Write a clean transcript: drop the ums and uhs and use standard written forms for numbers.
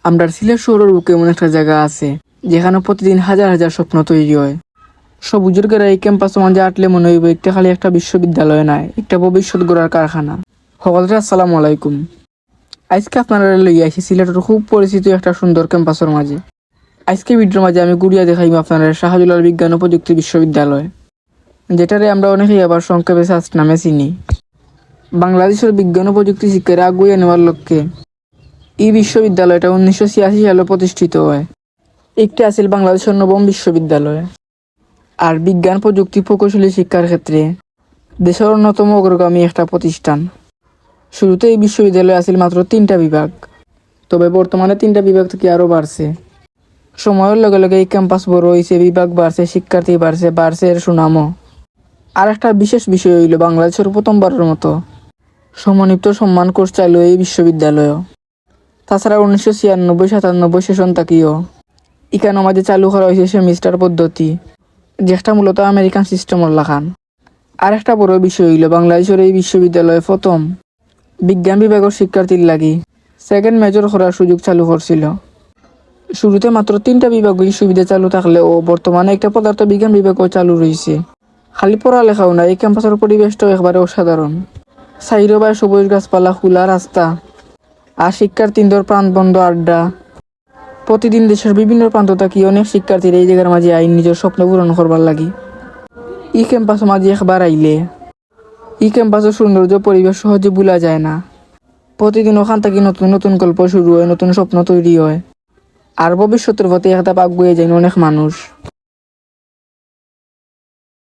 আমরা সিলেট শহরের বুকে এমন একটা জায়গা আছে যেখানে প্রতিদিন হাজার হাজার স্বপ্ন তৈরি হয়। সবুজের গেরা এই ক্যাম্পাসের মাঝে আটলে মনে হইব একটা খালি একটা বিশ্ববিদ্যালয় নয়, একটা ভবিষ্যৎ গড়ার কারখানা। সকলকে আসসালামু আলাইকুম। আজকে আপনারা লইয়া আইছি সিলেটের খুব পরিচিত একটা সুন্দর ক্যাম্পাসের মাঝে। আজকে ভিডিওর মাঝে আমি ঘুরিয়া দেখাইব আপনারা শাহজালাল বিজ্ঞান ও প্রযুক্তি বিশ্ববিদ্যালয়, যেটারে আমরা অনেকেই আবার সংক্ষেপে শাস্ট নামে চিনি। বাংলাদেশের বিজ্ঞান ও প্রযুক্তি শিক্ষার আগুয়ে নেওয়ার লক্ষ্যে এই বিশ্ববিদ্যালয়টা 1986 সালে প্রতিষ্ঠিত হয়। একটি আছিল বাংলাদেশের নবম বিশ্ববিদ্যালয়, আর বিজ্ঞান প্রযুক্তি প্রকৌশলী শিক্ষার ক্ষেত্রে দেশের অন্যতম অগ্রগামী একটা প্রতিষ্ঠান। শুরুতে এই বিশ্ববিদ্যালয়ে আছিল মাত্র 3টা বিভাগ, তবে বর্তমানে 3টা বিভাগ থেকে আরও বাড়ছে। সময়ের লগে লগে এই ক্যাম্পাস বড় হয়েছে, বিভাগ বাড়ছে, শিক্ষার্থী বাড়ছে এর সুনামও। আর একটা বিশেষ বিষয় হইল বাংলাদেশের প্রথমবারের মতো সমন্বিত সম্মান কোর্স চালু এই বিশ্ববিদ্যালয়। তাছাড়া 1996-97 সেশন তাকিও ইকানো মাঝে চালু করা হয়েছে সেমিস্টার পদ্ধতি, যেটা মূলত আমেরিকান সিস্টেমের লাখান। আর একটা বড় বিষয় হইল বাংলাদেশের এই বিশ্ববিদ্যালয়ে প্রথম বিজ্ঞান বিভাগের শিক্ষার্থীর লাগি সেকেন্ড মেজর করার সুযোগ চালু করছিল। শুরুতে মাত্র 3টা বিভাগই সুবিধা চালু থাকলেও বর্তমানে একটা পদার্থ বিজ্ঞান বিভাগও চালু রয়েছে। খালি পড়ালেখাও না, এই ক্যাম্পাসের পরিবেশটাও একবারে অসাধারণ। সাইরোবায় সবুজ গাছপালা, খোলা রাস্তা আর শিক্ষার্থীদের প্রাণবন্ধ আড্ডা। প্রতিদিন দেশের বিভিন্ন প্রান্ত থাকি অনেক শিক্ষার্থীরা এই জায়গার মাঝে আইন নিজের স্বপ্ন পূরণ করবার লাগি। এই ক্যাম্পাসের মাঝে একবার আইলে এই ক্যাম্পাসের সৌন্দর্য পরিবেশ সহজে ভুলা যায় না। প্রতিদিন ওখান থেকে নতুন নতুন গল্প শুরু হয়, নতুন স্বপ্ন তৈরি হয়, আর ভবিষ্যতের প্রতি একটা পাক বয়ে যায় অনেক মানুষ।